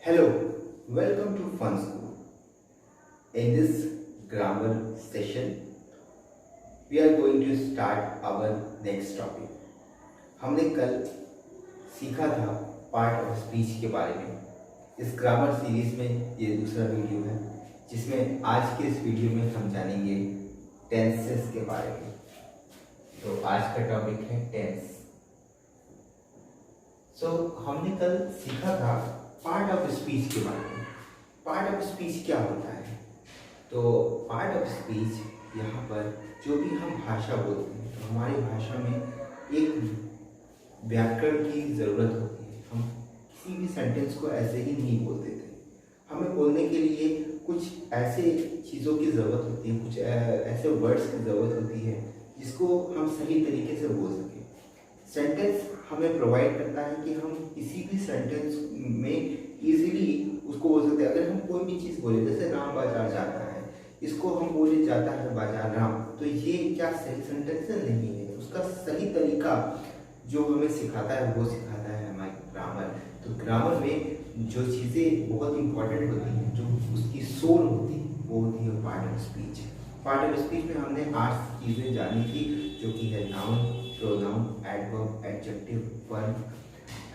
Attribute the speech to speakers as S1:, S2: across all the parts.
S1: Hello, welcome to Fun School. In this grammar session, we are going to start our next topic. हमने कल सीखा था part of speech के बारे में। इस ग्रामर सीरीज में ये दूसरा वीडियो है जिसमें आज के इस वीडियो में हम जानेंगे टेंसेस के बारे में। तो आज का टॉपिक है टेंस। हमने कल सीखा था पार्ट ऑफ स्पीच के बारे में। पार्ट ऑफ स्पीच क्या होता है? तो पार्ट ऑफ स्पीच यहाँ पर जो भी हम भाषा बोलते हैं, तो हमारी भाषा में एक व्याकरण की ज़रूरत होती है। हम किसी भी सेंटेंस को ऐसे ही नहीं बोल देते। हमें बोलने के लिए कुछ ऐसे चीज़ों की ज़रूरत होती है, कुछ ऐसे वर्ड्स की ज़रूरत होती है जिसको हम सही तरीके से बोल सकें। सेंटेंस हमें प्रोवाइड करता है कि हम किसी भी सेंटेंस में इजीली उसको बोल सकते हैं। अगर हम कोई भी चीज़ बोले, जैसे राम बाजार जाता है, इसको हम बोले जाता है बाजार राम, तो ये क्या सही सेंटेंस नहीं है। उसका सही तरीका जो हमें सिखाता है वो सिखाता है हमारी ग्रामर। तो ग्रामर में जो चीज़ें बहुत इंपॉर्टेंट होती हैं, जो उसकी सोल होती है, वो होती है part of speech. Part of speech में हमने 8 चीज़ें जानी थी, जो कि है noun, pronoun, adverb, adjective, verb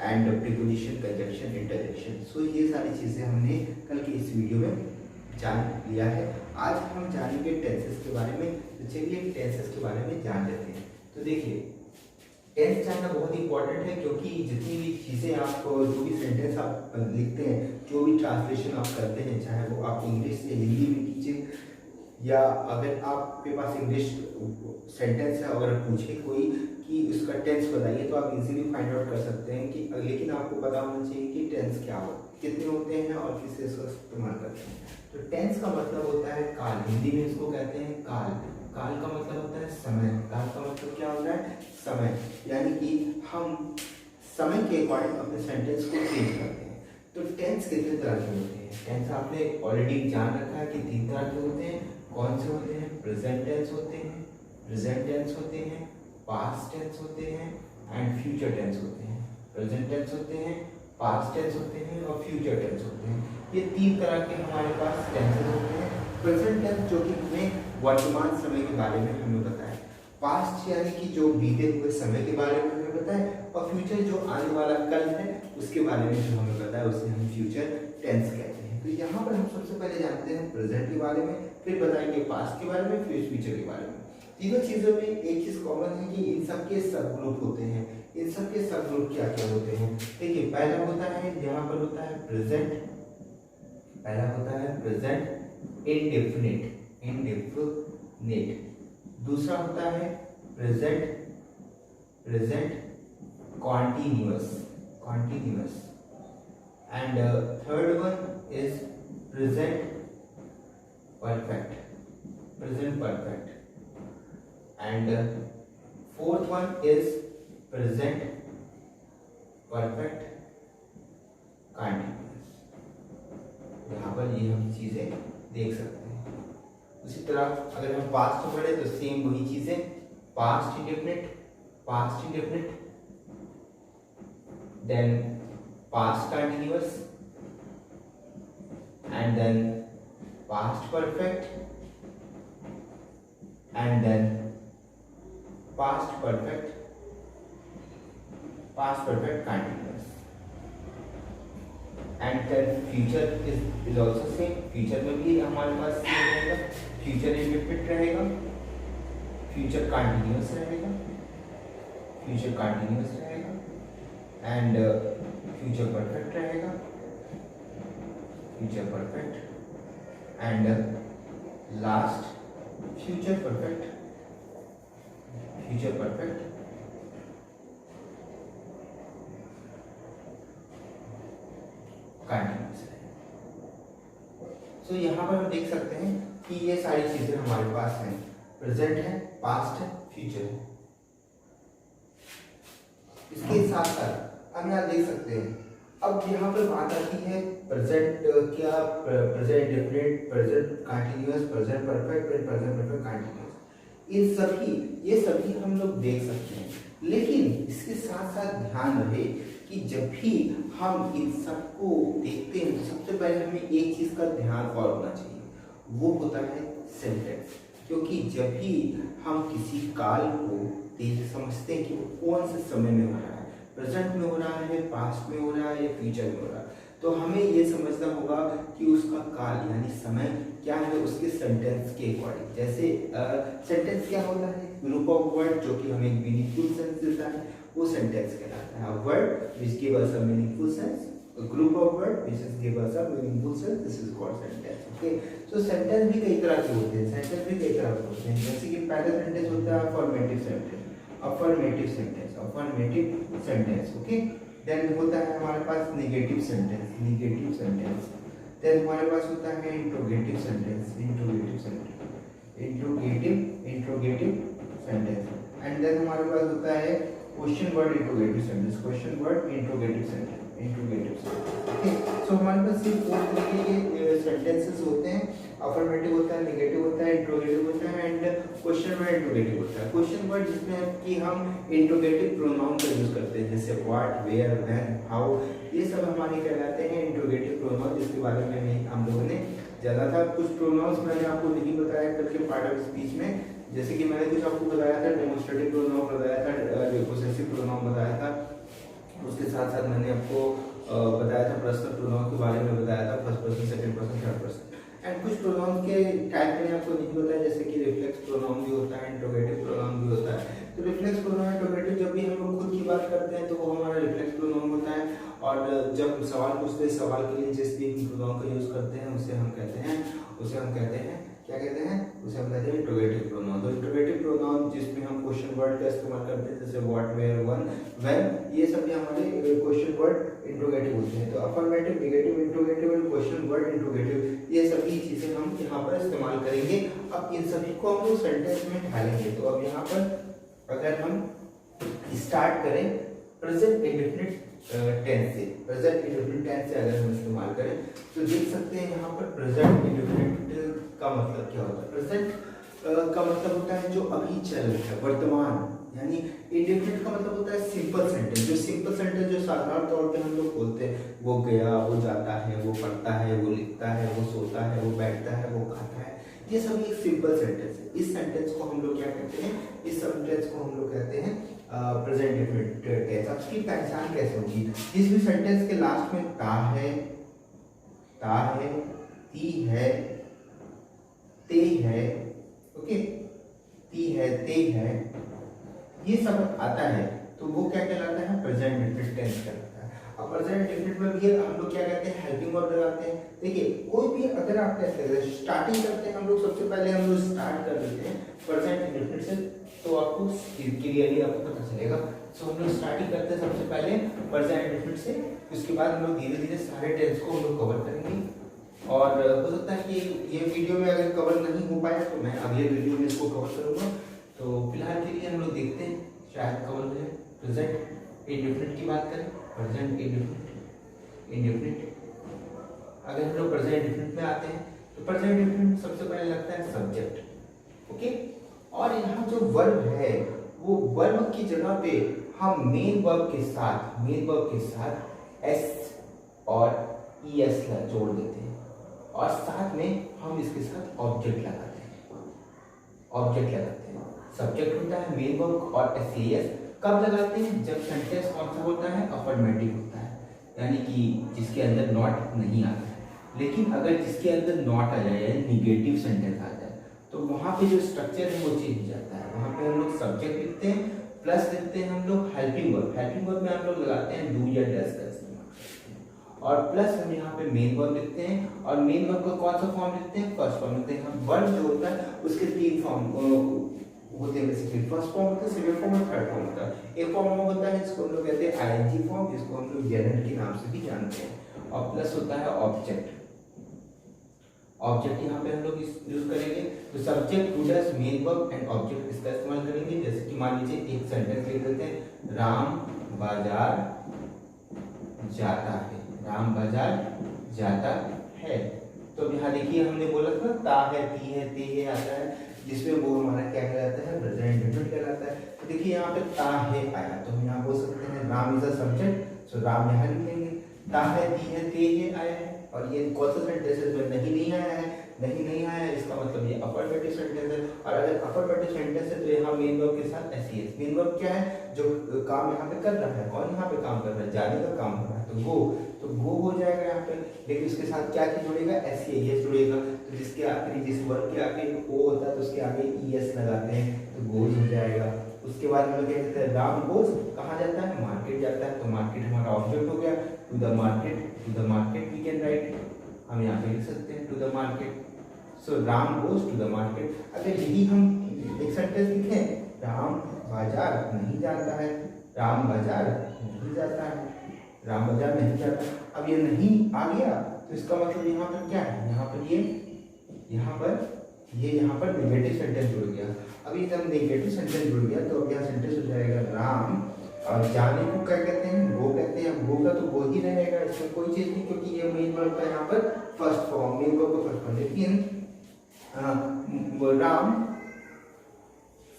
S1: and preposition, conjunction, interjection. So ये सारी चीज़ें हमने कल के इस वीडियो में जान लिया है। आज हम जानेंगे टेंसेस के बारे में। तो चलिए टेंसेस के बारे में जान लेते हैं। तो देखिए, टेंस जानना बहुत इंपॉर्टेंट है, क्योंकि जितनी भी चीज़ें आप, जो भी सेंटेंस आप लिखते हैं, जो भी ट्रांसलेशन आप करते हैं, चाहे वो आप इंग्लिश से हिंदी में कीजिए, या अगर आपके पास इंग्लिश सेंटेंस है, अगर पूछे कोई कि उसका टेंस बताइए, तो आप इजीली फाइंड आउट कर सकते हैं कि, लेकिन आपको पता होना चाहिए कि टेंस क्या हो, कितने होते हैं और किससे इसका इस्तेमाल करते हैं। तो टेंस का मतलब होता है काल। हिंदी में इसको कहते हैं काल। काल का मतलब होता है समय। काल का मतलब क्या होता है? समय। यानी कि हम समय के अकॉर्डिंग अपने सेंटेंस को चेंज करते हैं। तो टेंस कितने तरह के होते हैं? टेंस आपने ऑलरेडी जान रखा है कि 3 तरह के होते हैं। कौन से होते हैं? प्रेजेंट टेंस होते हैं, प्रेजेंट टेंस होते हैं, पास्ट टेंस होते हैं एंड फ्यूचर टेंस होते हैं। प्रेजेंट टेंस होते हैं, पास्ट टेंस होते हैं और फ्यूचर टेंस होते हैं। ये 3 तरह के हमारे पास टेंसेस होते हैं। प्रेजेंट टेंस जो कि हमें वर्तमान समय के बारे में हमें बताए, पास्ट यानी कि जो बीते हुए समय के बारे में हमें बताए, और फ्यूचर जो आने वाला कल है उसके बारे में जो हमें बताया उसे हम फ्यूचर टेंस कहते हैं। तो यहाँ पर हम सबसे पहले जानते हैं प्रेजेंट के बारे में, फिर बताएंगे पास्ट के बारे में, फिर फ्यूचर के बारे में। तीनों चीज़ों में एक चीज़ कॉमन है कि इन सब के सब ग्रुप होते हैं। इन सब के सब ग्रुप क्या क्या होते हैं? देखिए, पहला होता है, यहाँ पर होता है प्रेजेंट। पहला होता है प्रेजेंट इंडेफिनिट, इंडेफिनिट। दूसरा होता है present continuous, continuous. And third one is present perfect, present perfect. And fourth one is present perfect continuous। यहाँ पर ये हम चीज़ें देख सकते हैं। उसी तरह अगर हम पास्ट में पढ़े तो सेम वही चीज़ें, past indefinite, then past continuous, and then past perfect, and then past perfect continuous, and then future is also same। future में भी हमारे पास same रहेगा, future indefinite रहेगा, future continuous रहेगा, and future perfect रहेगा, and last future perfect continuous है। सो यहाँ पर हम देख सकते हैं कि ये सारी चीजें हमारे पास हैं। प्रेजेंट है, पास्ट है, फ्यूचर है। इसके साथ साथ हम यहाँ देख सकते हैं, अब यहाँ पर बात आती है प्रेजेंट क्या, present definite, present continuous, present perfect, present perfect continuous. ये सभी हम लोग देख सकते हैं। लेकिन इसके साथ साथ ध्यान रहे कि जब भी हम इन सबको देखते हैं तो सबसे पहले हमें एक चीज़ का ध्यान और होना चाहिए, वो होता है सेंटेंस। क्योंकि जब भी हम किसी काल को देख समझते हैं कि वो कौन से समय में हो रहा है, प्रेजेंट में हो रहा है, पास्ट में हो रहा है या फ्यूचर में हो रहा है, तो हमें ये समझना होगा कि उसका काल यानी समय क्या है उसके सेंटेंस के अकॉर्डिंग। जैसे सेंटेंस क्या होता है, ग्रुप ऑफ वर्ड जो कि हमें एक मीनिंगफुल सेंस देता है, वो सेंटेंस कहलाता है। Word which give us a meaningful sense, a group of word which is give us a meaningful sense, this is called sentence. Okay, so sentence भी कई तरह के होते हैं, sentence भी कई तरह के होते हैं। जैसे कि पहला सेंटेंस होता है affirmative sentence, affirmative sentence, affirmative sentence. Okay, then होता है हमारे पास negative sentence, negative sentence. then हमारे पास होता है interrogative sentence, interrogative sentence, interrogative sentence. and then हमारे पास होता है question word interrogative sentence, question word interrogative sentence, interrogative sentence. Okay, so हमारे पास सिर्फ दो तरीके के सेंटेंसेस होते हैं, अफर्मेटिव होता है, नेगेटिव होता है, इंट्रोगेटिव होता है एंड क्वेश्चन वर्ड इंट्रोगेटिव होता है। क्वेश्चन वर्ड जिसमें कि हम इंट्रोगेटिव प्रोनाउन का यूज करते हैं, जैसे व्हाट, वेयर, व्हेन, हाउ, ये सब हमारे कहलाते हैं इंट्रोगेटिव प्रोनाउन, जिसके बारे में हम लोगों ने जाना था। कुछ प्रोनाउंस मैंने आपको नहीं बताया कल के पार्ट ऑफ स्पीच में, जैसे कि मैंने कुछ आपको बताया था, डेमोंस्ट्रेटिव प्रोनाउन बताया था, पोसेसिव प्रोनाउन बताया था, उसके साथ साथ मैंने आपको बताया था पर्सनल प्रोनाउन के बारे में बताया था, first person, second person, third person. And कुछ प्रोनाउन के टाइप मैंने आपको नहीं बताया, जैसे कि रिफ्लेक्स प्रोनाउन भी होता है, इंट्रोगेटिव प्रोनाउन भी होता है। तो रिफ्लेक्स प्रोनाउन, इंट्रोगेटिव, जब भी हम लोग खुद की बात करते हैं तो वो हमारा रिफ्लेक्स प्रोनाउन होता है, और जब सवाल पूछते हैं, सवाल के लिए जिस भी प्रोनाउन का यूज करते हैं उसे हम कहते हैं क्या कहते हैं, उसे हम कहते हैं इंट्रोगेटिव प्रोनाउन। तो इंट्रोगेटिव प्रोनाउन जिसमें हम क्वेश्चन वर्ड का इस्तेमाल करते हैं, जैसे व्हाट, वेयर, व्हेन, ये सब भी हमारे क्वेश्चन वर्ड इंट्रोगेटिव होते हैं। तो affirmative, negative, interrogative and question word interrogative, ये सभी चीजें हम यहाँ पर इस्तेमाल करेंगे। अब इन सभी को हम लोग सेंटेंस में ढालेंगे। तो अब यहाँ पर अगर हम स्टार्ट करें प्रेजेंट इंडेफिनिट टेंस से, प्रेजेंट इंडेफिनिट टेंस से अगर हम इस्तेमाल करें तो देख सकते हैं यहाँ पर प्रेजेंट इंडेफिनिट का मतलब क्या होता है। प्रेजेंट का मतलब होता है जो अभी चल रहा है, वर्तमान, यानी इंडेफिनिट का मतलब होता है सिंपल सेंटेंस। जो सिंपल सेंटेंस जो साधारण तौर पे हम लोग बोलते हैं, वो गया, वो जाता है, वो पढ़ता है, वो लिखता है, वो सोता है, वो बैठता है, वो खाता है, ये सभी एक सिंपल सेंटेंस है। इस सेंटेंस को हम लोग क्या कहते हैं, इस सेंटेंस को हम लोग कहते हैं प्रेजेंट इंडेफिनिट टेंस। अब इसकी पहचान कैसे होगी, जिस भी सेंटेंस के लास्ट में ता है, ती है, ते है, ओके, ती है, ते है, ये सब आता है तो वो क्या कहलाता है, प्रेजेंट इंडेफिनिट टेंस कहलाता है। अब प्रेजेंट इंडेफिनिट में भी हम लोग क्या कहते हैं, हेल्पिंग वर्ब लगाते हैं। देखिए कोई भी अगर आप कैसे स्टार्टिंग करते हैं, हम लोग सबसे पहले हम लोग स्टार्ट कर देते हैं प्रेजेंट इंडेफिनिट से, तो आपको क्लियरली आपको पता चलेगा। सो हम लोग स्टार्टिंग करते हैं सबसे पहले प्रेजेंट इंडेफिनिट से, उसके बाद हम लोग धीरे धीरे सारे टेंस को हम लोग कवर करेंगे। और हो सकता है कि ये वीडियो में अगर कवर नहीं हो पाया तो मैं अगले वीडियो में इसको कवर करूंगा। तो फिलहाल के लिए हम लोग देखते हैं शायद कवर हो जाए। प्रेजेंट इंडेफिनिट की बात करें, प्रेजेंट इंडेफिनिट, अगर हम लोग प्रेजेंट इंडेफिनिट में आते हैं तो प्रेजेंट इंडेफिनिट सबसे पहले लगता है सब्जेक्ट, ओके। और यहाँ जो वर्ब है वो वर्ब की जगह पे हम मेन वर्ब के साथ एस और ईएस जोड़ देते हैं, और साथ में हम इसके साथ ऑब्जेक्ट लगाते हैं, सब्जेक्ट होता है मेन वर्ब और एस कब लगाते हैं, जब सेंटेंस कौन सा होता है, अफर्मेटिव होता है, यानी कि जिसके अंदर नॉट नहीं आता है। लेकिन अगर जिसके अंदर नॉट आ जाए यानी निगेटिव सेंटेंस आ जाए तो वहां पे जो स्ट्रक्चर है वो चेंज हो जाता है। वहां पे हम लोग सब्जेक्ट लिखते हैं प्लस लिखते हैं हम लोग हेल्पिंग वर्ब में हम लोग लगाते हैं डू या डज का इस्तेमाल, और प्लस हम यहाँ पे मेन वर्ब लिखते हैं, और मेन वर्ब का कौन सा फॉर्म लिखते हैं, फर्स्ट फॉर्म लिखते हैं। हम वर्ब जो होता है उसके तीन फॉर्म होते हैं बेसिकली, फर्स्ट फॉर्म होता है, सेकंड फॉर्म और थर्ड फॉर्म होता है। एक फॉर्म होता है जिसको हम लोग कहते हैं आईएनजी फॉर्म, जिसको हम लोग जेरेंट के नाम से भी जानते हैं, और प्लस होता है ऑब्जेक्ट यहाँ पे हम लोग यूज करेंगे। तो subject, do does, main verb and object इसका इस्तेमाल करेंगे। जैसे कि मान लीजिए एक सेंटेंस लिख देते हैं, राम बाजार जाता है, राम बाजार जाता है। तो यहाँ देखिए हमने बोला था ता है, ती है, ते है आता है, जिसमें वो हमारा क्या कहलाता है, प्रेजेंट इंडेफिनिट कहलाता है। तो देखिए यहाँ पे ता है आया, तो हम यहाँ बोल सकते हैं राम इज अ सब्जेक्ट, सो राम यहाँ लिखेंगे, ता है, दी है, ते है, आया है। और ये कौन सा सेंटेंस में नहीं आया है, नहीं आया है, इसका मतलब ये अफर्मेटिव सेंटेंस है। और अगर अफर्मेटिव सेंटेंस है तो यहाँ मेन वर्ब के साथ एस। मेन वर्ब क्या है, जो काम यहाँ पे कर रहा है, कौन यहाँ पे काम कर रहा है, जाने का काम कर रहा है, तो गो हो जाएगा यहाँ पे। लेकिन उसके साथ क्या जुड़ेगा, एस जुड़ेगा। तो जिसके आखिरी, जिस वर्ब के आखिरी ओ होता है तो उसके आगे ईएस लगाते हैं, तो गोज हो जाएगा। उसके बाद हम लोग क्या कहते हैं, राम गोज कहाँ जाता है, मार्केट जाता है। तो मार्केट हमारा ऑब्जेक्ट हो गया, to the market, to the market we can write, हम यहाँ पे लिख सकते हैं to the market. So Ram goes to the market. अगर यही हम एक सेंटेंस लिखें, राम बाजार नहीं जाता है, राम बाजार नहीं जाता है, राम बाजार नहीं जाता। अब ये नहीं आ गया तो इसका मतलब यहाँ पर क्या है, यहाँ पर यहाँ पर नेगेटिव सेंटेंस जुड़ गया। अभी जब नेगेटिव सेंटेंस जुड़ गया तो अब यहाँ सेंटेंस हो जाएगा राम, और जाने को क्या कहते हैं, गो कहते हैं। गो का तो गो ही रहेगा, इसमें कोई चीज नहीं, क्योंकि ये मेन वर्ब का यहाँ पर फर्स्ट फॉर्म, मेन वर्ब का फर्स्ट फॉर्म। लेकिन राम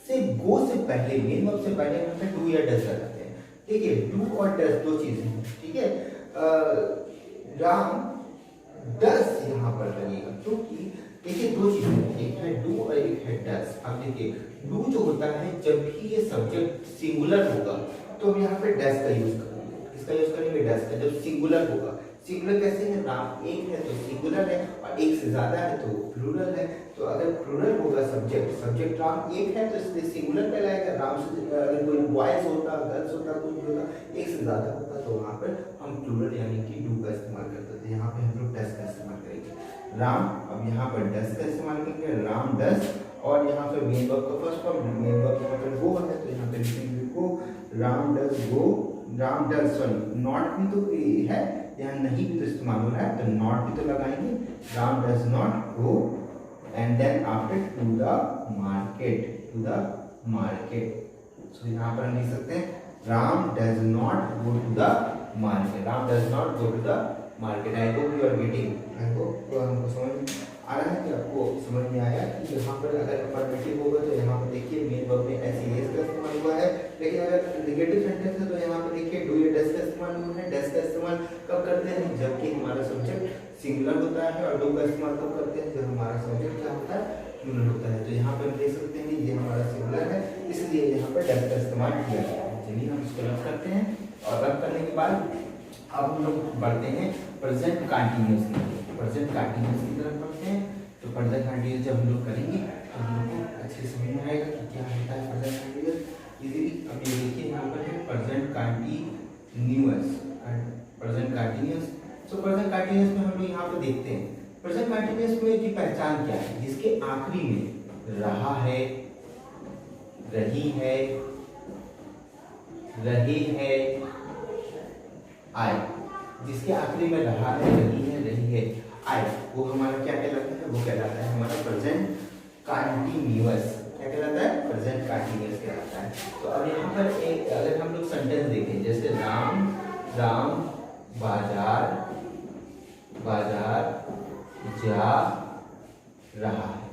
S1: से गो से पहले, मेन वर्ब से पहले यहाँ पे डू या डज लगाते हैं। ठीक है, डू और डज दो चीजें हैं। ठीक है, राम डज यहाँ पर लगेगा, क्योंकि देखिए दो चीजें, एक है डू और एक है डज। अब देखिए डू जो होता है, जब भी ये सब्जेक्ट सिंगुलर होगा तो हम यहाँ पे डज का यूज करेंगे। किसका यूज करेंगे, डज का। जब सिंगुलर होगा, सिंगुलर कैसे है, राम एक है तो सिंगुलर है, और एक से ज्यादा है तो प्लूरल है। तो अगर प्लूरल होगा सब्जेक्ट राम एक है तो इसलिए सिंगुलर कहलाएगा। राम से अगर कोई बॉयज होता, गर्ल्स होता, कुछ होता, एक से ज्यादा होता, तो वहां पर हम प्लूरल यानी कि डू का इस्तेमाल करते थे। यहाँ पे हम लोग डज का इस्तेमाल करेंगे। राम, अब यहाँ पर डज का इस्तेमाल करेंगे, राम डज। और यहाँ पे मेन वर्ब का फर्स्ट फॉर्म, मेन वर्ब का मतलब गो है, तो यहाँ पे लिखेंगे go, Ram does go, Ram does, sorry not भी तो है, यहाँ नहीं भी तो इस्तेमाल हो रहा है, तो नॉट भी तो लगाएंगे, Ram does not go, and then after to the market, to the market. So यहाँ पर हम लिख सकते हैं Ram does not go to the market, Ram does not go to the market. I hope you are getting, I hope हमको समझ आ रहा है कि आपको समझ में आया कि यहाँ पर अगर अफर्मेटिव होगा तो यहाँ पर देखिए मेन वर्ब में एस का इस्तेमाल हुआ है। लेकिन अगर नेगेटिव सेंटेंस है तो यहाँ पर देखिए डू या डज का इस्तेमाल हुआ है। डज का इस्तेमाल कब करते हैं, जबकि हमारा सब्जेक्ट सिंगुलर होता है, और डू का इस्तेमाल कब करते हैं, जब हमारा सब्जेक्ट क्या होता है, प्लूरल होता है। तो यहाँ पर हम देख सकते हैं ये हमारा सिंगुलर है, इसलिए यहाँ पर डज का इस्तेमाल किया गया है। चलिए हम इसको रब करते हैं, और रब करने के बाद अब हम लोग बढ़ते हैं प्रेजेंट कंटिन्यूअस की तरफ। प्रेजेंट कंटिन्यूअस की तरफ बढ़ते हैं। तो प्रेजेंट कंटिन्यूअस जब हम लोग करेंगे तो हम लोग को अच्छे समझ में आएगा कि क्या होता है प्रेजेंट कंटिन्यूअस। इजीली अब ये देखिए यहाँ पर है प्रेजेंट कंटिन्यूअस, प्रेजेंट कंटिन्यूअस। सो प्रेजेंट कंटिन्यूअस में हम लोग यहाँ पे देखते हैं प्रेजेंट कंटिन्यूअस में की पहचान क्या है, जिसके आखिरी में रहा है, रही है, रहे है, आए, जिसके आखिरी में रहा है, रही है, आए, वो हमारा क्या कहलाता है, वो कहलाता है हमारा प्रेजेंट कंटीन्यूअस। क्या कहलाता है, प्रेजेंट कंटीन्यूअस कहलाता है। तो अब यहाँ पर एक अगर हम लोग सेंटेंस देखें, जैसे राम बाजार जा रहा है,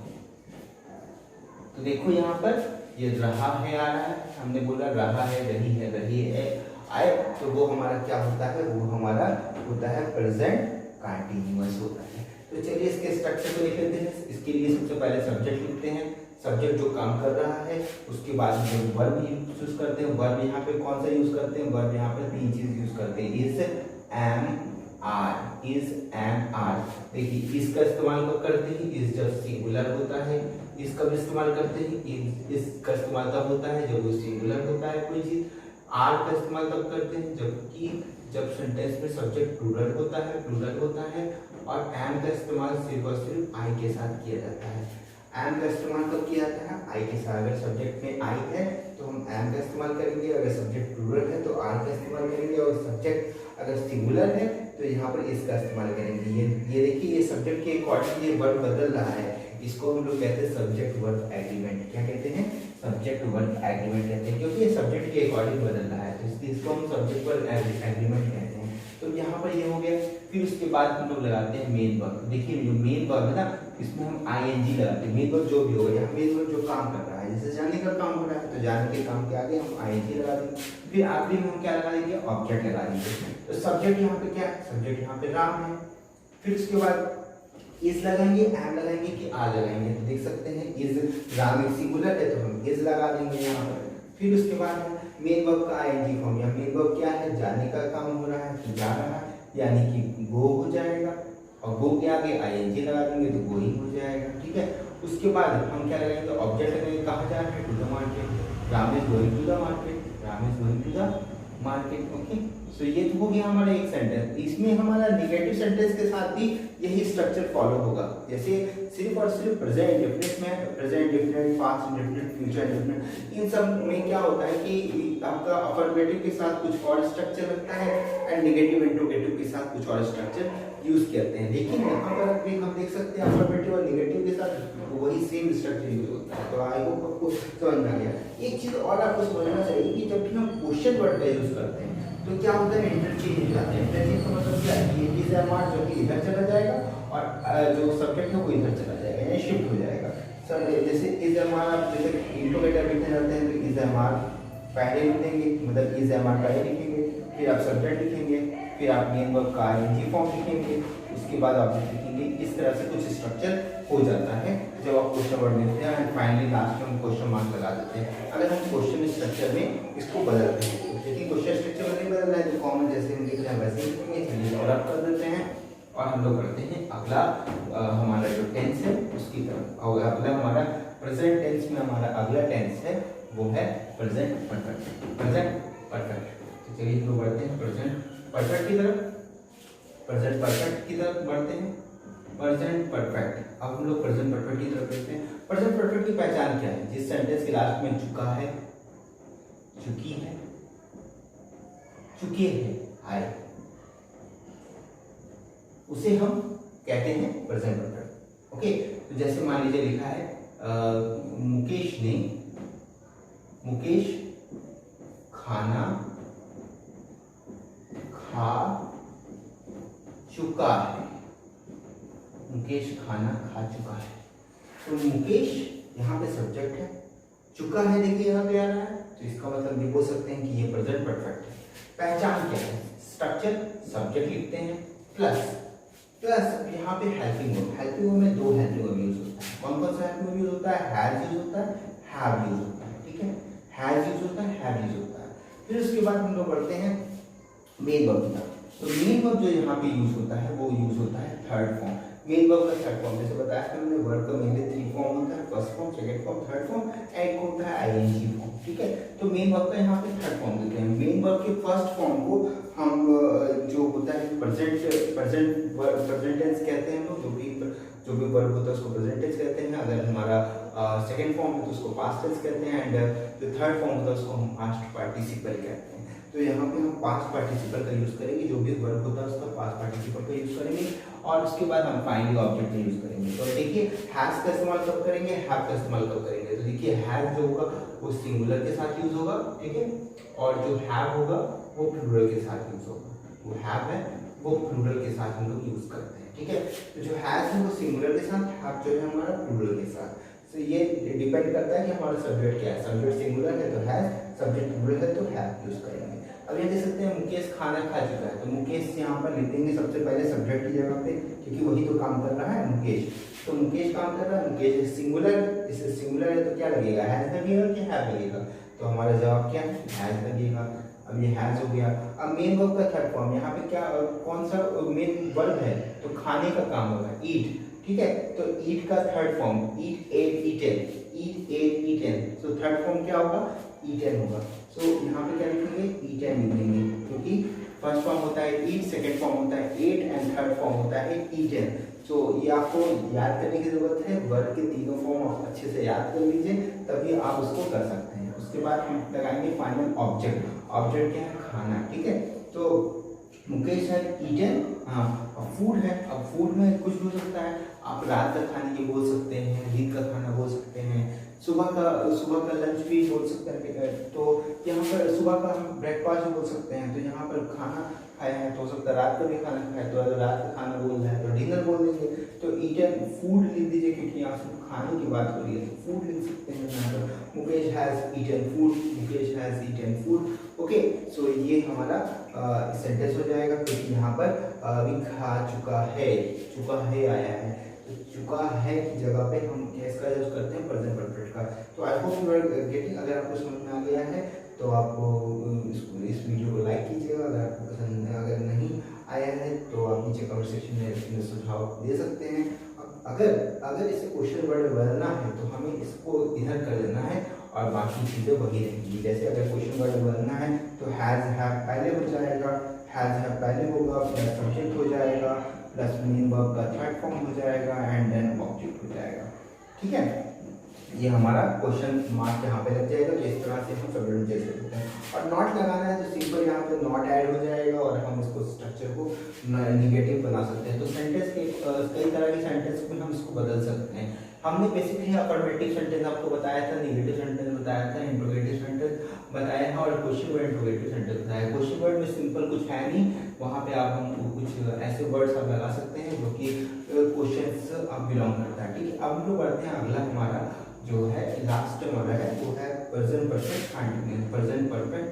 S1: तो देखो यहाँ पर ये रहा है आ रहा है, हमने बोला रहा है, रही है, आए, तो वो हमारा क्या होता है, वो हमारा होता है प्रेजेंट कंटीन्यूअस होता है। तो चलिए इसके स्ट्रक्चर को लिख लेते हैं। इसके लिए सबसे पहले सब्जेक्ट लिखते हैं, सब्जेक्ट जो काम कर रहा है, उसके बाद हम वर्ब यूज करते हैं। वर्ब यहाँ पे कौन सा यूज करते हैं, वर्ब यहाँ पे तीन चीज यूज करते हैं, इज, एम, आर। देखिए इसका इस्तेमाल कब करते हैं, इस जब सिंगुलर होता है। इसका भी इस्तेमाल करते हैं, इसका इस्तेमाल तब होता है जब वो सिंगुलर होता है कोई चीज। आर का इस्तेमाल तब करते हैं जब सेंटेंस में सब्जेक्ट प्लूरल होता है। और एम का इस्तेमाल सिर्फ और सिर्फ आई के साथ किया जाता है। एम का इस्तेमाल कब किया जाता है, आई के साथ। अगर सब्जेक्ट में आई है तो हम एम का इस्तेमाल करेंगे, अगर सब्जेक्ट प्लूरल है तो आर का इस्तेमाल करेंगे, और सब्जेक्ट अगर सिंगुलर है तो यहाँ पर इसका इस्तेमाल करेंगे। ये देखिए ये सब्जेक्ट के अकॉर्डिंग ये वर्ब बदल रहा है, इसको हम लोग कहते हैं सब्जेक्ट वर्ब एग्रीमेंट। क्या कहते हैं, सब्जेक्ट वर्ब एग्रीमेंट कहते हैं, क्योंकि ये सब्जेक्ट के अकॉर्डिंग बदल रहा है, तो इसको हम सब्जेक्ट वर्ब एग्रीमेंट कहते हैं। तो यहाँ पर ये हो गया। फिर उसके बाद हम लोग लगाते हैं मेन वर्ब। देखिए जो मेन वर्ब है ना, इसमें हम आईएनजी लगाते हैं। मेन वर्ब जो भी होगा, यहाँ मेन वर्ब जो काम कर रहा है, जैसे जाने का काम हो रहा है तो जाने के काम के आगे हम आईएनजी लगा देंगे। फिर आखिरी में हम क्या लगा देंगे, ऑब्जेक्ट लगा देंगे। तो सब्जेक्ट यहाँ पे क्या है, सब्जेक्ट यहाँ पे राम है। फिर उसके बाद इज लगाएंगे, एम लगाएंगे कि आर लगाएंगे। तो देख सकते हैं इज राम एक सिंगुलर है तो हम इज लगा देंगे यहाँ पर। फिर उसके बाद मेन वर्ब का आईएनजी फॉर्म, या मेन वर्ब क्या है, जाने का काम हो रहा है तो जा रहा है, यानी कि गो हो जाएगा, और गो के आगे आईएनजी लगा देंगे तो गोइंग हो जाएगा। ठीक है, उसके बाद हम क्या लगाएंगे, ऑब्जेक्ट लगाएंगे, कहाँ जा रहा है, to the market, Ram is going to the market, Ram is going to the market. Okay, so ये तो हो गया हमारा एक सेंटेंस। इसमें हमारा नेगेटिव सेंटेंस के साथ भी यही स्ट्रक्चर फॉलो होगा। जैसे सिर्फ और सिर्फ प्रेजेंट इंडेफिनिट में, present indefinite, past indefinite, future indefinite, इन सब में क्या होता है कि आपका अफर्मेटिव के साथ कुछ और स्ट्रक्चर लगता है एंड नेगेटिव इंट्रोगेटिव के साथ कुछ और स्ट्रक्चर यूज करते हैं। लेकिन यहाँ पर भी हम देख सकते हैं अफर्मेटिव और नेगेटिव के साथ वही सेम स्ट्रक्चर यूज होता है। तो आई होप आपको समझ में आ गया। एक चीज और आपको समझना चाहिए कि जब भी हम क्वेश्चन वर्ड का यूज करते हैं तो क्या होता है, इंटरचेंज हो जाते हैं। इंटरचेंज का मतलब क्या है कि इज एम आर जो कि इधर चला जाएगा और जो सब्जेक्ट है वो इधर चला जाएगा, यानी शिफ्ट हो जाएगा। सब जैसे इज एम आर, आप जैसे इंट्रोगेटर लिखने जाते हैं तो इज एम आर पहले लिख देंगे, मतलब इज एम आर पहले लिखेंगे, फिर आप सब्जेक्ट लिखेंगे, फिर आप मेन वर्ब का आईएनजी फॉर्म लिखेंगे, उसके बाद ऑब्जेक्ट लिखेंगे। इस तरह से कुछ स्ट्रक्चर हो जाता है जब आप क्वेश्चन वर्ड लिखते हैं एंड फाइनली लास्ट में हम क्वेश्चन मार्क लगा देते हैं अगर हम क्वेश्चन स्ट्रक्चर में इसको बदलते हैं। लेकिन क्वेश्चन स्ट्रक्चर नहीं बदल रहा है तो कॉमन जैसे हम लिख रहे हैं वैसे ही लिखेंगे। चलिए और आप कर देते हैं और हम लोग करते हैं अगला हमारा जो टेंस है उसकी तरफ। और अगला हमारा प्रेजेंट टेंस में हमारा अगला टेंस है वो है प्रेजेंट परफेक्ट। प्रेजेंट परफेक्ट, तो चलिए हम लोग बढ़ते हैं प्रेजेंट परफेक्ट की तरफ। प्रेजेंट परफेक्ट की तरफ बढ़ते हैं, प्रेजेंट परफेक्ट। अब हम लोग प्रेजेंट परफेक्ट की तरफ देखते हैं। प्रेजेंट परफेक्ट की पहचान क्या है, जिस सेंटेंस के लास्ट में चुका है, चुकी है, चुके हैं, आए, उसे हम कहते हैं प्रेजेंट परफेक्ट। ओके, तो जैसे मान लीजिए लिखा है मुकेश खाना खा चुका है। मुकेश खाना खा चुका है, तो मुकेश यहाँ पे सब्जेक्ट है, चुका है देखिए यहाँ पे आ रहा है, तो इसका मतलब ये बोल सकते हैं कि ये प्रेजेंट परफेक्ट है। पहचान क्या है, स्ट्रक्चर सब्जेक्ट लिखते हैं प्लस यहाँ पे हेल्पिंग वर्ब। हेल्पिंग वर्ब में दो हेल्पिंग वर्ब यूज होता है। कौन कौन सा हेल्पिंग वर्ब यूज होता है, हैज यूज होता है, हैव यूज होता है। ठीक है, हैज यूज होता है, हैव यूज होता है। फिर उसके बाद हम लोग बढ़ते हैं मेन वर्ब की तरफ। तो मेन वर्ब जो यहाँ पे यूज होता है वो यूज होता है थर्ड फॉर्म। मेन वर्ब का थर्ड फॉर्म जैसे बताया था हमने, वर्ब का मेनली 3 फॉर्म होता है, first form, second form, third form, एक होता है आईएनजी फॉर्म। ठीक है, तो मेन वर्ब का यहाँ पे थर्ड फॉर्म देते हैं। मेन वर्ब के फर्स्ट फॉर्म को हम जो होता है प्रेजेंट टेंस कहते हैं हम लोग। जो भी वर्ब होता है उसको प्रेजेंट टेंस कहते हैं। अगर हमारा सेकंड फॉर्म है तो उसको पास्ट टेंस कहते हैं एंड जो थर्ड फॉर्म होता है उसको हम पास्ट पार्टिसिपल कहते हैं। तो यहाँ पे हम पास्ट पार्टिसिपल का यूज करेंगे, जो भी वर्ब होता है उसका पास्ट पार्टिसिपल का यूज करेंगे और उसके बाद हम फाइनली ऑब्जेक्ट का यूज करेंगे। तो देखिए हैज का इस्तेमाल कब करेंगे, हैव का इस्तेमाल कब करेंगे। तो देखिए हैज जो होगा वो सिंगुलर के साथ यूज होगा, ठीक है, और जो हैव होगा वो प्लूरल के साथ यूज होगा। वो हैव है वो प्लूरल के साथ हम लोग यूज करते हैं। ठीक है, तो जो हैज है वो सिंगुलर के साथ, हैव जो है हमारा प्लूरल के साथ। तो ये डिपेंड करता है कि हमारा सब्जेक्ट क्या है। सब्जेक्ट सिंगुलर है तो हैज, सब्जेक्ट प्लूरल है तो हैव यूज करेंगे। अब ये देख सकते हैं मुकेश खाना खा चुका है, तो मुकेश यहाँ पर लिख देंगे सबसे पहले सब्जेक्ट की जगह पे, क्योंकि वही तो काम कर रहा है मुकेश। तो मुकेश काम कर रहा है, मुकेश सिंगुलर, इससे सिंगुलर है तो क्या लगेगा, हैज लगेगा कि हैव लगेगा। तो हमारा जवाब क्या है, हैज लगेगा। अब ये हैज हो गया। अब मेन वर्ब का थर्ड फॉर्म, यहाँ पे क्या कौन सा मेन वर्ब है, तो खाने का काम होगा, ईट। ठीक है, तो ईट का थर्ड फॉर्म ईट, एट, ईटेन, ईट, एट, ईटेन। तो थर्ड फॉर्म क्या होगा, ईटेन होगा। सो यहाँ पे क्या लिखेंगे, ईटेन लिखेंगे, क्योंकि फर्स्ट फॉर्म होता है ईट, सेकंड फॉर्म होता है एट एंड थर्ड फॉर्म होता है ईटेन। सो ये आपको याद करने की जरूरत है, वर्ब के तीनों फॉर्म आप अच्छे से याद कर लीजिए, तभी आप उसको कर सकते हैं। उसके बाद हम लगाएंगे फाइनल ऑब्जेक्ट। ऑब्जेक्ट क्या है, खाना। ठीक है, तो मुकेश है ईटेन, हाँ, अब फूड है। अब फूड में कुछ भी हो सकता है, आप रात का खाने की बोल सकते हैं, दिन का खाना बोल सकते हैं, सुबह का लंच भी बोल सकते हैं। तो यहाँ पर सुबह का हम ब्रेकफास्ट भी बोल सकते हैं। तो यहाँ पर खाना खाया है, तो हो सकता है रात को भी खाना खाया, तो अगर रात का खाना बोल रहा है तो डिनर बोल देंगे। तो ईटन फूड लिख दीजिए, क्योंकि यहाँ सिर्फ खाने की बात हो रही है तो फूड लिख सकते हैं यहाँ पर। Mukesh has eaten food, Mukesh has eaten food. Okay, so ये हमारा सेंटेंस हो जाएगा, क्योंकि यहाँ पर अभी खा चुका है आया है, तो चुका है की जगह पे हम इसका यूज करते हैं प्रेजेंट परफेक्ट का। तो I hope you are getting. अगर आपको समझ में आ गया है तो आप इस वीडियो को लाइक कीजिएगा। अगर आपको पसंद अगर नहीं आया है तो आप नीचे कमेंट सेक्शन में इसमें सुझाव दे सकते हैं। अगर इसे क्वेश्चन वर्ड बनना है तो हमें इसको इधर कर देना है और बाकी चीज़ें वही रहेंगी। जैसे अगर क्वेश्चन वर्ड बनना है तो हैज़ हैव पहले हो जाएगा, हैज़ हैव पहले होगा, प्लस सब्जेक्ट हो जाएगा, प्लस मेन वर्ब का थर्ड फॉर्म हो जाएगा, एंड देन ऑब्जेक्ट हो जाएगा। ठीक है, ये हमारा क्वेश्चन मार्क यहाँ पे लग जाएगा। तो इस तरह से हम सब जैसे सकते हैं। और नॉट लगाना है तो सिंपल यहाँ पे नॉट ऐड हो जाएगा और हम इसको स्ट्रक्चर को निगेटिव बना सकते हैं। तो सेंटेंस के कई तरह के सेंटेंस में हम इसको बदल सकते हैं। हमने बेसिकली अफर्मेटिव सेंटेंस आपको बताया था, नेगेटिव सेंटेंस बताया था, इंट्रोगेटिव सेंटेंस बताया था और क्वेश्चन वर्ड इंट्रोगेटिव सेंटेंस बताया। क्वेश्चन वर्ड में सिंपल कुछ है नहीं, वहाँ पे आप हम कुछ ऐसे वर्ड्स आप लगा सकते हैं जो कि क्वेश्चंस आप बिलोंग करता है। ठीक है, अब हम लोग बढ़ते हैं। अगला हमारा जो है लास्ट वाला है वो है present perfect continuous. Present perfect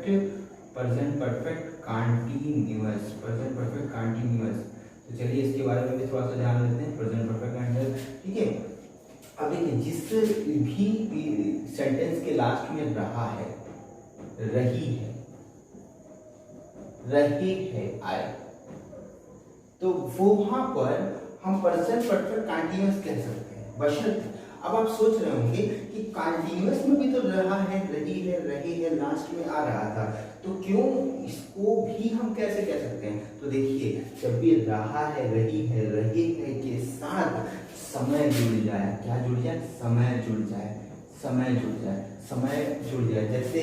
S1: continuous. तो चलिए इसके बारे में भी थोड़ा सा जान लेते हैं। प्रेजेंट परफेक्ट कंटीन्यूअस, ठीक है। अब देखिए, जिस भी सेंटेंस के लास्ट में रहा है, रही है आए, तो वो वहां पर हम प्रेजेंट परफेक्ट कंटीन्यूअस कह सकते हैं। बशर्ते अब आप सोच रहे होंगे कि कंटीन्यूअस में भी तो रहा है, रही है लास्ट में आ रहा था, तो क्यों इसको भी हम कैसे कह सकते हैं? तो देखिए, जब भी रहा है, रही है के साथ समय जुड़ जाए, क्या जुड़ जाए? समय जुड़ जाए। जैसे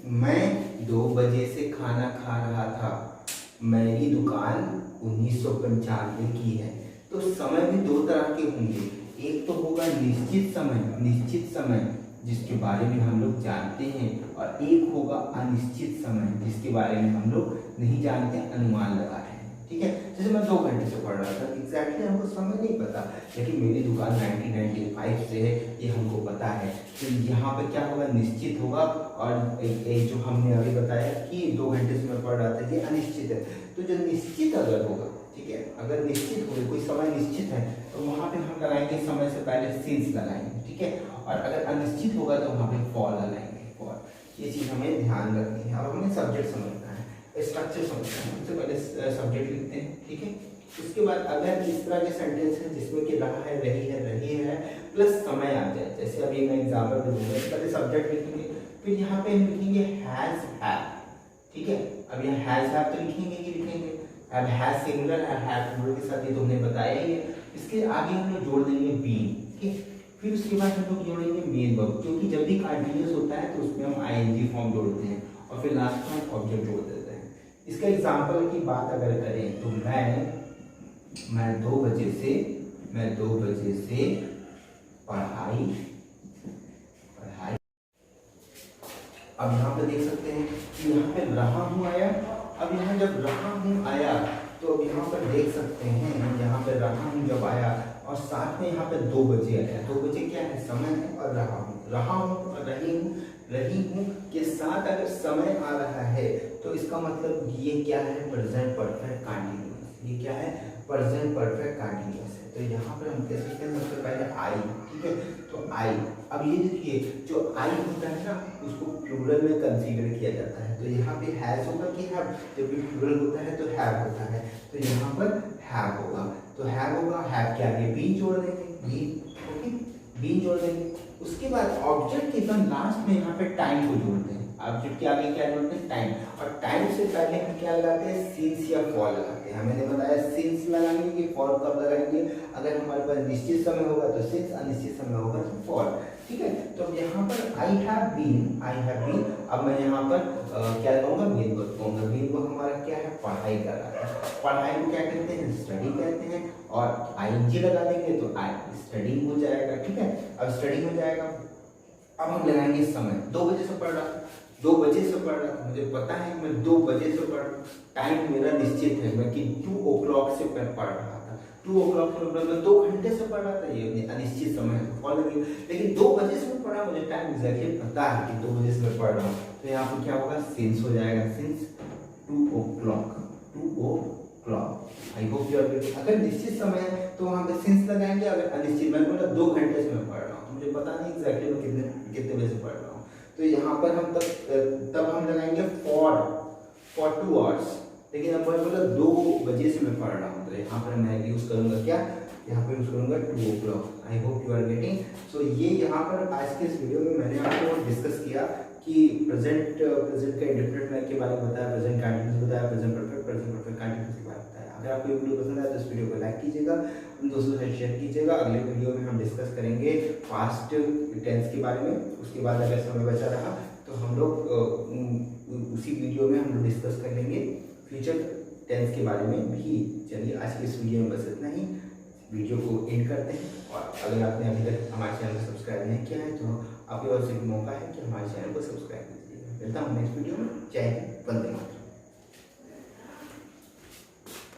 S1: मैं 2 बजे से खाना खा रहा था, मेरी दुकान 1995 की है। तो समय भी दो तरह के होंगे। एक तो होगा निश्चित समय जिसके बारे में हम लोग जानते हैं, और एक होगा अनिश्चित समय जिसके बारे में हम लोग नहीं जानते, अनुमान लगा रहे हैं। ठीक है, जैसे मैं 2 घंटे से पढ़ रहा था, एग्जैक्टली हमको समय नहीं पता, लेकिन मेरी दुकान 1995 से है, ये हमको पता है। तो यहाँ पे क्या होगा? निश्चित होगा। और एक जो हमने अभी बताया कि 2 घंटे से मैं पढ़ रहा था, ये अनिश्चित है। तो जो निश्चित अगर होगा, ठीक है, अगर निश्चित हो, कोई समय निश्चित है, तो वहां पे हम लगाएंगे समय से पहले सिंस लगाएंगे। ठीक है, और अगर अनिश्चित होगा तो वहां पे फॉर लगाएंगे, फॉर। ये चीज हमें ध्यान रखनी है। अब हमें सब्जेक्ट समझना है, स्ट्रक्चर समझना है। सबसे पहले सब्जेक्ट लिखते हैं। ठीक है, उसके बाद अगर इस तरह के सेंटेंस है जिसमें कि रहा है, रही है प्लस समय आ जाए, जैसे अभी मैं एग्जाम्पल दूंगा, पहले सब्जेक्ट लिखेंगे, फिर यहाँ पे हम लिखेंगे हैज हैव। ठीक है, अब यहाँ हैज हैव तो लिखेंगे, अब हैज सिंगुलर है, हैव प्लूरल के साथ, ये तो हमने बताया ही है। इसके आगे हम लोग जोड़ देंगे बीइंग। ठीक है, फिर उसके बाद हम लोग जोड़ेंगे मेन वर्ब, क्योंकि जब भी कंटीन्यूअस होता है तो उसमें हम आईएनजी फॉर्म जोड़ते हैं, और फिर लास्ट में हम ऑब्जेक्ट जोड़ देते हैं। इसका एग्जांपल की बात अगर करें तो मैं 2 बजे से पढ़ाई। अब यहाँ पे देख सकते हैं कि यहाँ पे रहा हूँ आया। अब यहाँ जब रहा हूँ आया तो अब यहाँ पर देख सकते हैं, यहाँ पे रहा हूँ जब आया और साथ में यहाँ पे 2 बजे आया। 2 बजे क्या है? समय है, और रहा हूँ और रही हूँ के साथ अगर समय आ रहा है तो इसका मतलब ये क्या है? Present perfect continuous. ये क्या है? प्रेजेंट परफेक्ट कंटीन्यूअस है। तो यहाँ पर हम कह सकते हैं सबसे पहले आई। ठीक है, तो आई। अब ये देखिए, जो आई होता है ना, उसको प्लूरल में कंसीडर किया जाता है। तो यहाँ पे हैज होगा कि हैव, जब भी प्लूरल होता है तो हैव होता है, तो यहाँ पर हैव होगा। तो हैव होगा, हैव के आगे बी जोड़ देंगे, बी जोड़ देंगे। उसके बाद ऑब्जेक्ट के एकदम लास्ट में यहाँ पे टाइम को जोड़ते हैं। ऑब्जेक्ट के आगे क्या जोड़ते हैं? टाइम। और टाइम से पहले हम क्या लगाते हैं? सिंस या फॉर लगाते हैं। मैंने बताया सिंस लगाएंगे कि फॉर कब लगाएंगे? अगर हमारे पास निश्चित समय होगा तो सिंस, अनिश्चित समय होगा तो फॉर। ठीक है, तो यहाँ पर आई हैव बीन। अब मैं यहाँ पर क्या लगाऊंगा? मेन वर्ब कहूंगा। मेन वर्ब हमारा क्या है? पढ़ाई कर रहा है। पढ़ाई को क्या कहते हैं? स्टडी कहते हैं। और आईएनजी लगा देंगे तो स्टडी हो जाएगा। ठीक है, अब स्टडी हो जाएगा। अब हम लगाएंगे समय। 2 बजे से पढ़ रहा, 2 बजे से पढ़ रहा था, मुझे पता है कि मैं 2 बजे से पढ़, टाइम मेरा निश्चित है, मैं कि 2 o'clock से मैं पढ़ रहा था, 2 o'clock से मैं 2 घंटे से पढ़ रहा था, ये अनिश्चित समय है फॉलो नहीं, लेकिन 2 बजे से मैं पढ़ा, मुझे टाइम एग्जैक्टली पता है कि 2 बजे से मैं पढ़ रहा हूँ। तो यहाँ पर क्या होगा, सिंस हो जाएगा, since 2 o'clock, 2 o'clock। I hope you are getting. अगर निश्चित समय है तो वहाँ पे सिंस लगाएंगे, अगर अनिश्चित, मैं बोला 2 घंटे से मैं पढ़ रहा हूँ, मुझे पता नहीं एग्जैक्टली मैं कितने बजे से पढ़ रहा हूँ, तो यहाँ पर हम तब हम लगाएंगे फॉर 2 आवर्स, लेकिन अब मैं बोला 2 बजे से मैं पढ़ रहा हूँ, तो यहाँ पर मैं यूज करूंगा क्या, यहाँ पर यूज करूंगा 2 o'clock। I hope you are getting. So ये यहाँ पर आज के इस वीडियो में मैंने आपको डिस्कस किया कि प्रेजेंट का इंडेफिनिट मैन के बारे में बताया, प्रेजेंट कंटीन्यूअस बताया, प्रेजेंट परफेक्ट कंटीन्यूअस के बारे में बताया। अगर आपको ये वीडियो पसंद आया तो इस वीडियो को लाइक कीजिएगा, उन दोस्तों से शेयर कीजिएगा। अगले वीडियो में हम डिस्कस करेंगे पास्ट टेंस के बारे में, उसके बाद अगर समय बचा रहा तो हम लोग उसी वीडियो में हम लोग डिस्कस कर लेंगे फ्यूचर टेंस के बारे में भी। चलिए आज के इस वीडियो में बस इतना ही, वीडियो को एंड करते हैं। और अगर आपने अभी तक हमारे चैनल को सब्सक्राइब नहीं किया है तो आपके पास एक मौका है कि हमारे चैनल को सब्सक्राइब कीजिए। मिलता हूँ नेक्स्ट वीडियो में। जय हिंद, वंदे मातरम।